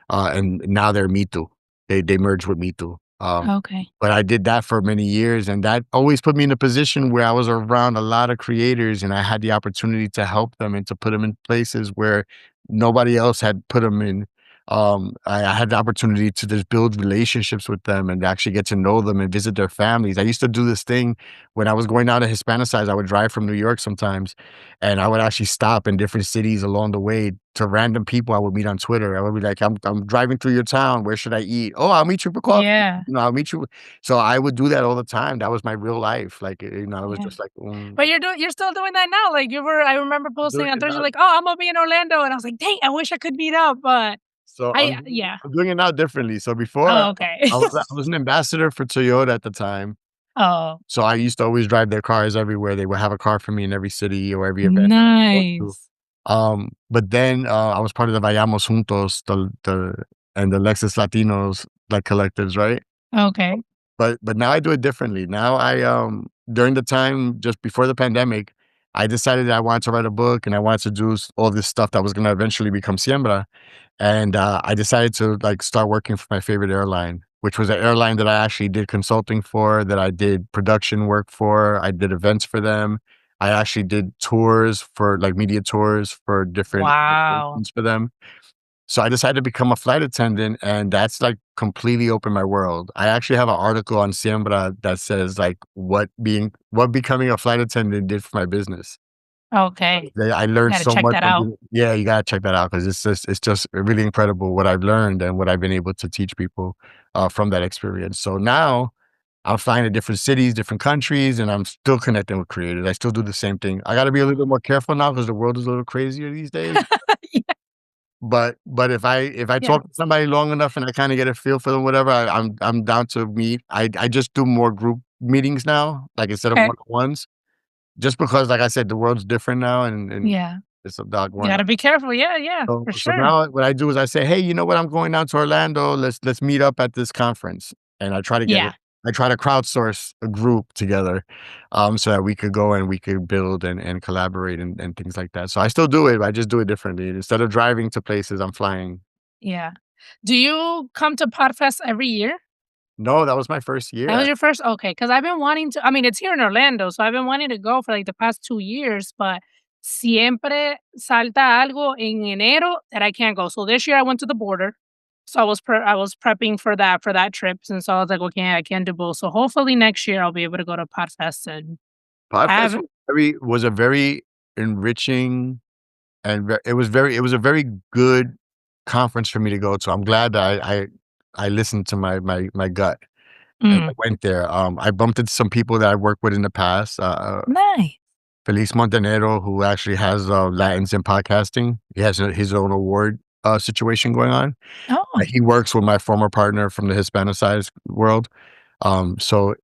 and now they're Me Too. They merged with Me Too. Okay. But I did that for many years, and that always put me in a position where I was around a lot of creators, and I had the opportunity to help them and to put them in places where nobody else had put them in. I had the opportunity to just build relationships with them and actually get to know them and visit their families. I used to do this thing when I was going out to Hispanicize. I would drive from New York sometimes, and I would actually stop in different cities along the way to random people I would meet on Twitter. I would be like, I'm driving through your town. Where should I eat? Oh, I'll meet you for coffee. Yeah. I'll meet you. So I would do that all the time. That was my real life. Like, it was Yeah. just like, But you're still doing that now, like, I remember posting doing on it Thursday, now. like, "Oh, I'm gonna be in Orlando," and I was like, "Dang, I wish I could meet up," but So yeah. I'm doing it now differently. So before Oh, okay. I was an ambassador for Toyota at the time. Oh, So I used to always drive their cars everywhere. They would have a car for me in every city or every event that I would go to. nice. But then, I was part of the Vayamos Juntos, the Lexus Latinos, like, collectives, right? Okay. But now I do it differently. Now during the time just before the pandemic, I decided that I wanted to write a book and I wanted to do all this stuff that was gonna eventually become Siembra. And, I decided to, like, start working for my favorite airline, which was an airline that I actually did consulting for, that I did production work for, I did events for them. I actually did tours for like, media tours for different Wow. organizations for them. So I decided to become a flight attendant, and that's, like, completely opened my world. I actually have an article on Siembra that says, like, what becoming a flight attendant did for my business. Okay. I learned Gotta so check much that from out. being yeah, you gotta check that out because it's just really incredible what I've learned and what I've been able to teach people, from that experience. So now I'm flying to different cities, different countries, and I'm still connecting with creators. I still do the same thing. I gotta be a little bit more careful now because the world is a little crazier these days. Yeah. But if I Yeah. talk to somebody long enough and I kinda get a feel for them, whatever, I'm down to meet. I just do more group meetings now, like, instead of Okay. one-on-ones, just because, like I said, the world's different now and Yeah. it's a dog You going on. gotta be careful. Yeah, yeah, for So sure. now what I do is I say, "Hey, you know what? I'm going down to Orlando. Let's meet up at this conference." And Yeah. I try to crowdsource a group together, so that we could go and we could build and collaborate and things like that. So I still do it, but I just do it differently. Instead of driving to places, I'm flying. Yeah. Do you come to Podfest every year? No, that was my first That year. was your first? Okay, because 'cause I've been wanting to, I mean, it's here in Orlando, so I've been wanting to go for, like, the past 2 years, but siempre salta algo en enero that I can't go. So this year I went to the border, so I was prepping for that trip, and so I was like, "Okay, I can't do both." So hopefully next year I'll be able to go to Podfest, and I Podfest haven't. was a very enriching and it was a very good conference for me to go to. I'm glad that I listened to my gut and I Mm, went there. I bumped into some people that I worked with in the past. nice. Feliz Montenegro, who actually has Latins in podcasting. He has his own award situation going on. Oh, He works with my former partner from the Hispanicized world. So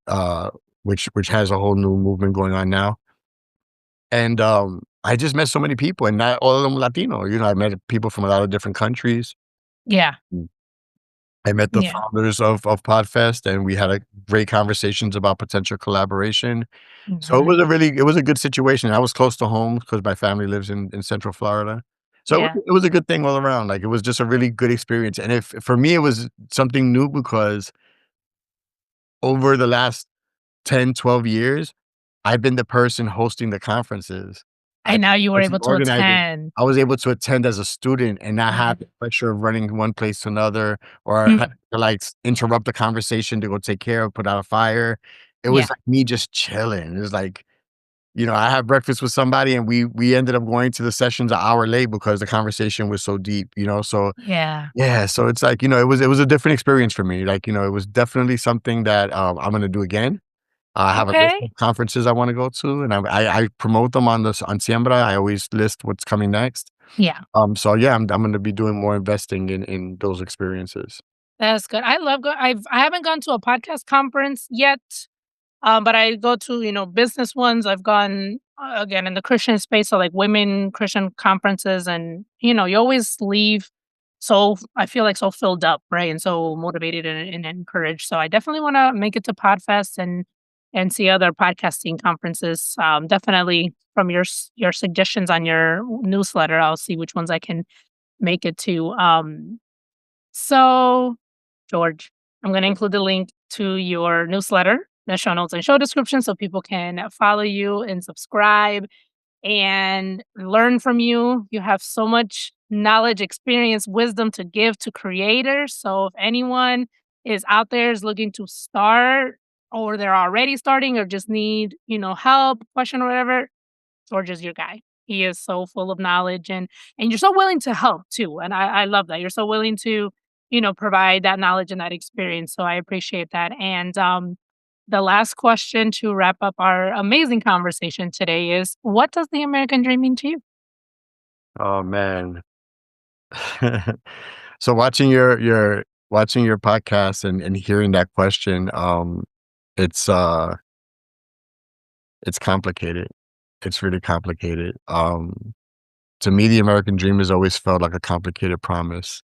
which has a whole new movement going on now. And I just met so many people, and not all of them Latino. I met people from a lot of different countries. yeah, Mm. I met the yeah. founders of Podfest, and we had a great conversations about potential collaboration. So Nice. it was a good situation. I was close to home because my family lives in Central Florida. So Yeah. it was a good thing all around. Like, it was just a really good experience, and if for me, it was something new because over the last 10, 12 years, I've been the person hosting the conferences. I've And now you been were the person able to organizing. attend. I was able to attend as a student and not Yeah. have the pressure of running one place to another or Mm, have to, like, interrupt the conversation to go take care of, put out a fire. It yeah, was, like, me just chilling. It was like, I had breakfast with somebody and we ended up going to the sessions an hour late because the conversation was so deep. So yeah. yeah, so it's like, it was a different experience for me. Like, it was definitely something that, I'm gonna do again. I have a list Okay. of conferences I wanna go to, and I promote them on Siembra. I always list what's coming next. Yeah. So yeah, I'm gonna be doing more investing in those experiences. That's good. I love I haven't gone to a podcast conference yet, but I go to, business ones. I've gone, again, in the Christian space, so, like, women Christian conferences, and, you always leave I feel like so filled up, right, and so motivated and encouraged. So I definitely wanna make it to Podfest and see other podcasting conferences. Definitely from your suggestions on your newsletter, I'll see which ones I can make it to. So, George, I'm going to include the link to your newsletter, the show notes and show description, so people can follow you and subscribe and learn from you. You have so much knowledge, experience, wisdom to give to creators. So, if anyone is out there is looking to start, or they're already starting, or just need, help, question, or whatever, George is your guy. He is so full of knowledge, and you're so willing to help too. And I love that. You're so willing to, provide that knowledge and that experience. So I appreciate that. And the last question to wrap up our amazing conversation today is, what does the American dream mean to you? Oh, man. So watching your podcast and hearing that question, it's, it's complicated. It's really complicated. To me, the American dream has always felt like a complicated promise.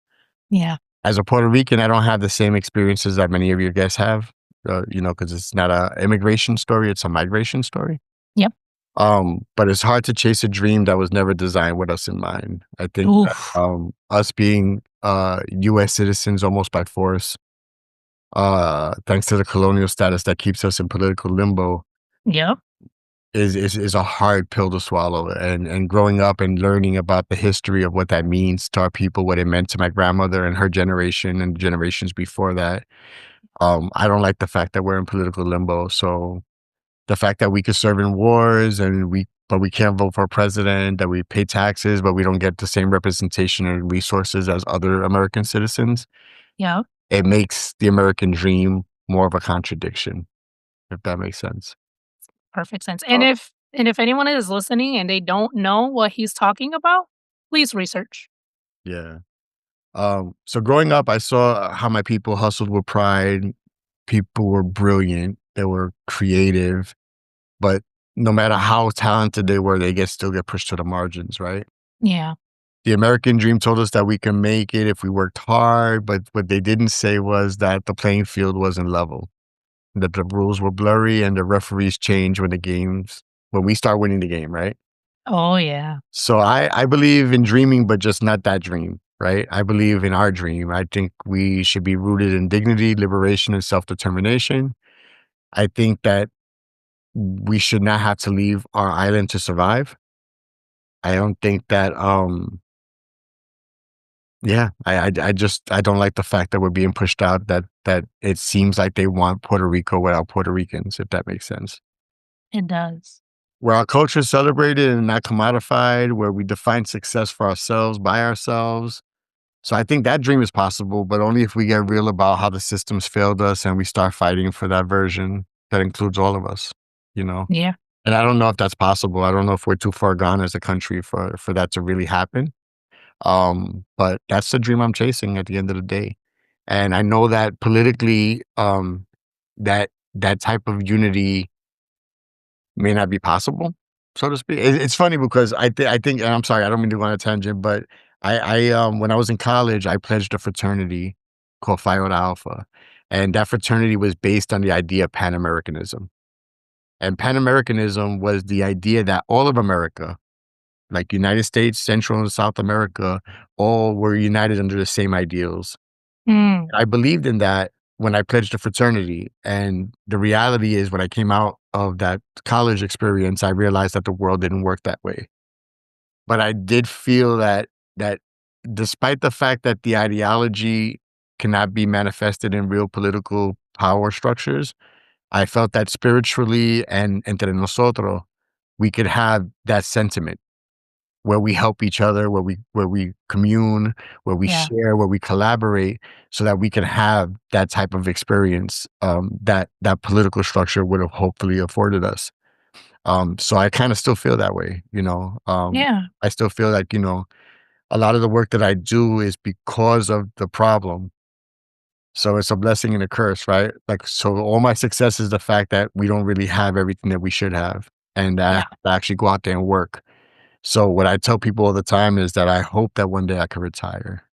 Yeah. As a Puerto Rican, I don't have the same experiences that many of your guests have, because it's not a immigration story, it's a migration story. Yep. But it's hard to chase a dream that was never designed with us in mind. I think that, Oof. us being, US citizens almost by force, thanks to the colonial status that keeps us in political limbo, Yep. is a hard pill to swallow, and growing up and learning about the history of what that means to our people, what it meant to my grandmother and her generation and generations before that. I don't like the fact that we're in political limbo. So the fact that we could serve in wars and we but we can't vote for a president, that we pay taxes, but we don't get the same representation and resources as other American citizens. Yeah. It makes the American dream more of a contradiction, if that makes sense. Perfect sense. Uh, And if anyone is listening and they don't know what he's talking about, please research. yeah. So growing up, I saw how my people hustled with pride. People were brilliant. They were creative, but no matter how talented they were, they still get pushed to the margins, right? Yeah. The American dream told us that we can make it if we worked hard, but what they didn't say was that the playing field wasn't level, that the rules were blurry and the referees change when we start winning the game, right? Oh, yeah. So I believe in dreaming, but just not that dream, right? I believe in our dream. I think we should be rooted in dignity, liberation, and self-determination. I think that we should not have to leave our island to survive. I don't think that, yeah, I don't like the fact that we're being pushed out, that it seems like they want Puerto Rico without Puerto Ricans, if that makes sense. It does. Where our culture is celebrated and not commodified, where we define success for ourselves, by ourselves. So I think that dream is possible, but only if we get real about how the systems failed us and we start fighting for that version that includes all of us, you know? Yeah. And I don't know if that's possible. I don't know if we're too far gone as a country for that to really happen. But that's the dream I'm chasing at the end of the day. And I know that politically, that type of unity may not be possible, so to speak. It's funny because I think, and I'm sorry, I don't mean to go on a tangent, but when I was in college, I pledged a fraternity called Phi Iota Alpha, and that fraternity was based on the idea of Pan Americanism. And Pan Americanism was the idea that all of America, like United States, Central and South America, all were united under the same ideals. Mm. I believed in that when I pledged a fraternity, and the reality is when I came out of that college experience, I realized that the world didn't work that way. But I did feel that despite the fact that the ideology cannot be manifested in real political power structures, I felt that spiritually and entre nosotros, we could have that sentiment where we help each other, where we commune, where we Yeah. share, where we collaborate, so that we can have that type of experience, that political structure would have hopefully afforded us. So I kind of still feel that way, you know. Yeah. I still feel like, a lot of the work that I do is because of the problem. So it's a blessing and a curse, right? Like, so all my success is the fact that we don't really have everything that we should have, and I Yeah. have to actually go out there and work. So what I tell people all the time is that I hope that one day I can retire.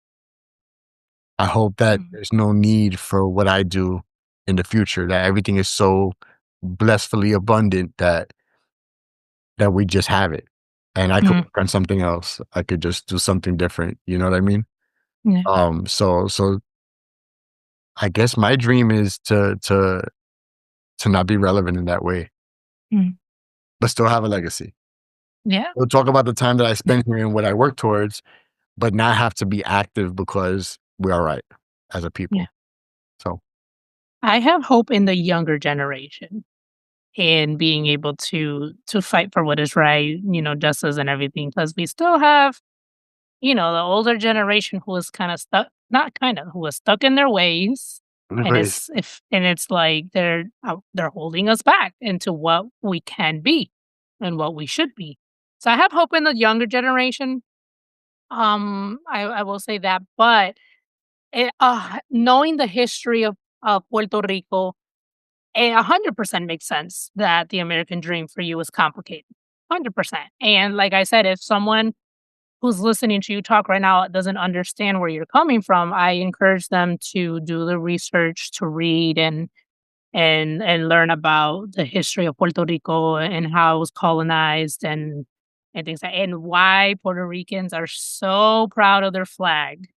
I hope that Mm. there's no need for what I do in the future, that everything is so blissfully abundant that we just have it. And I could Mm. work on something else. I could just do something different. You know what I mean? Yeah. So I guess my dream is to not be relevant in that way, Mm. but still have a legacy. Yeah. We'll talk about the time that I spent here and what I work towards, but not have to be active because we're all right as a Yeah. people. So, I have hope in the younger generation in being able to fight for what is right, justice and everything, because we still have, the older generation who is kind of stuck, not kind of, who is stuck in their ways. And right. it's like they're holding us back into what we can be and what we should be. So I have hope in the younger generation. I will say that, but knowing the history of Puerto Rico, 100% makes sense that the American dream for you is complicated. 100%. And like I said, if someone who's listening to you talk right now doesn't understand where you're coming from, I encourage them to do the research, to read and learn about the history of Puerto Rico and how it was colonized and things like, and why Puerto Ricans are so proud of their flag.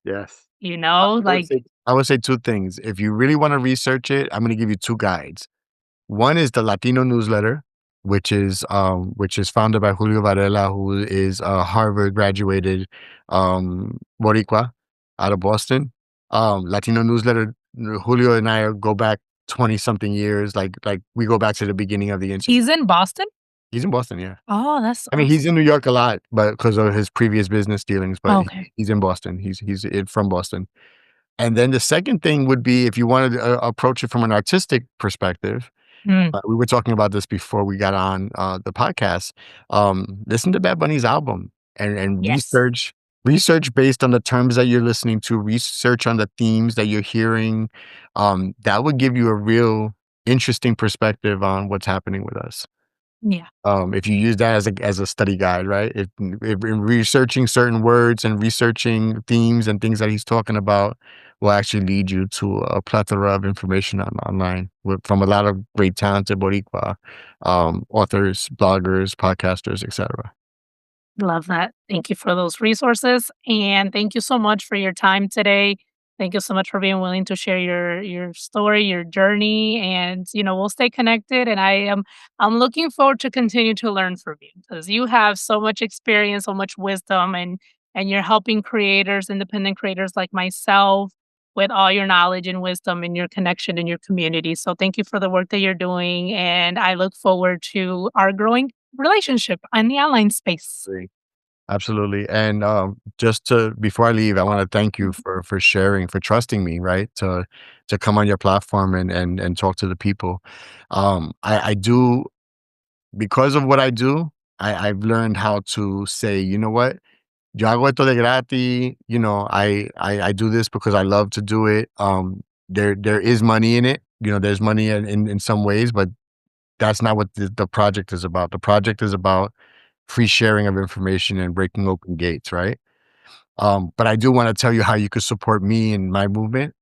Yes. I would Like, say I would say 2 things. If you really wanna research it, I'm gonna give you 2 guides. One is the Latino newsletter, which is founded by Julio Varela, who is a Harvard graduated, Boricua out of Boston. Latino newsletter, Julio and I go back 20 something years, like we go back to the beginning of the internet. he's in Boston. He's in Boston, yeah. Oh, that's I mean, he's awesome. in New York a lot, but because of his previous business dealings, but Okay. he's in Boston. From Boston. And then the second thing would be if you wanted to approach it from an artistic perspective. Mm, We were talking about this before we got on the podcast. Listen to Bad Bunny's album and yes. research based on the terms that you're listening to. Research on the themes that you're hearing. That would give you a real interesting perspective on what's happening with us. Yeah. If you use that as a study guide, right? If in researching certain words and researching themes and things that he's talking about will actually lead you to a plethora of information online from a lot of great talented Boricua authors, bloggers, podcasters, etc. Love that. Thank you for those resources, and thank you so much for your time today. Thank you so much for being willing to share your story, your journey, and we'll stay connected. And I'm looking forward to continue to learn from you because you have so much experience, so much wisdom, and you're helping creators, independent creators like myself, with all your knowledge and wisdom and your connection in your community. So thank you for the work that you're doing, and I look forward to our growing relationship in the online space. Great. Absolutely. And just to before I leave, I want to thank you Mhm. for sharing, for trusting me, right? To come on your platform and talk to the people. I do because of what I do, I've learned how to say, you know what? Yo hago esto de gratis, I do this because I love to do it. There is money in it. There's money in some ways, but that's not what the project is about. The project is about free sharing of information and breaking open gates, right? But I do want to tell you how you could support me and my movement,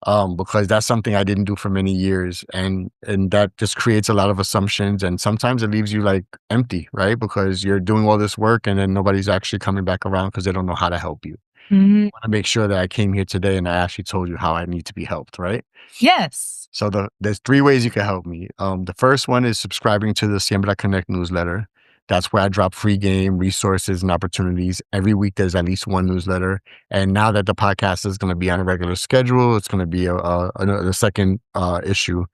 because that's something I didn't do for many years, and that just creates a lot of assumptions, and sometimes it leaves you like empty, right? Because you're doing all this work and then nobody's actually coming back around because they don't know how to help you. Mhm. Want to make sure that I came here today and I actually told you how I need to be helped, right? Yes. So there's 3 ways you can help me. The first one is subscribing to the Siembra Connect newsletter. That's where I drop free game resources and opportunities. Every week there's at least one newsletter. And now that the podcast is going to be on a regular schedule, it's going to be the second issue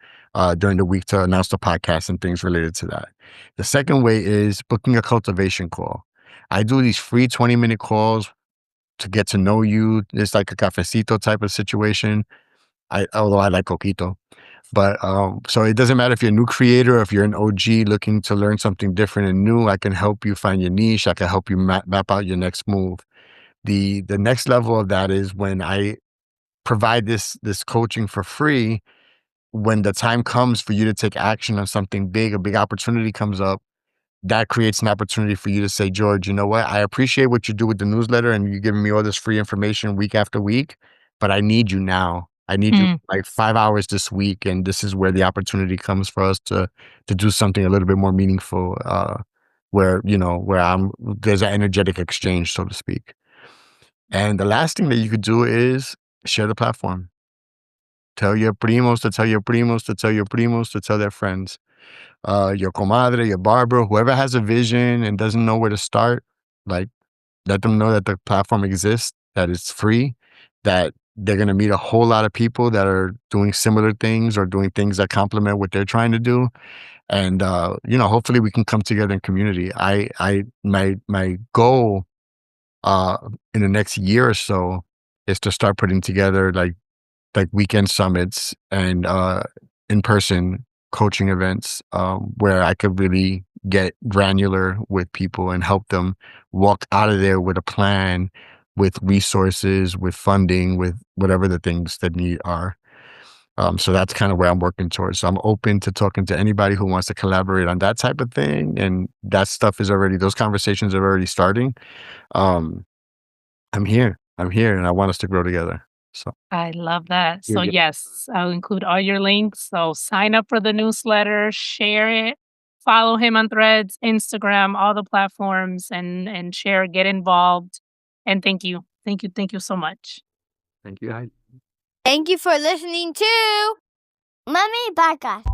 during the week to announce the podcast and things related to that. The second way is booking a cultivation call. I do these free 20-minute calls to get to know you. It's like a cafecito type of situation. Although I like coquito. But so it doesn't matter if you're a new creator or if you're an OG looking to learn something different and new. I can help you find your niche. I can help you map out your next move. The next level of that is when I provide this coaching for free. When the time comes for you to take action on something big, a big opportunity comes up, that creates an opportunity for you to say, George, you know what? I appreciate what you do with the newsletter and you giving me all this free information week after week, but I need you now. I need you Mm, like 5 hours this week. And this is where the opportunity comes for us to do something a little bit more meaningful, where there's an energetic exchange, so to speak. And the last thing that you could do is share the platform. Tell your primos to tell your primos to tell your primos to tell their friends, your comadre, your barber, whoever has a vision and doesn't know where to start, like let them know that the platform exists, that it's free, that they're going to meet a whole lot of people that are doing similar things or doing things that complement what they're trying to do. And, hopefully we can come together in community. My goal, uh, in the next year or so is to start putting together like weekend summits and in-person coaching events where I could really get granular with people and help them walk out of there with a plan, with resources, with funding, with whatever the things that need are. So that's kind of where I'm working towards. So I'm open to talking to anybody who wants to collaborate on that type of thing. And that stuff is already, those conversations are already starting. Um, I'm here. I'm here and I want us to grow together. So I love that. you're So, yes, I'll include all your links. So, sign up for the newsletter, share it, follow him on Threads, Instagram, all the platforms, and share, get involved. And thank you. Thank you. Thank you so much. Thank you. Thank you for listening to Mommy Podcast.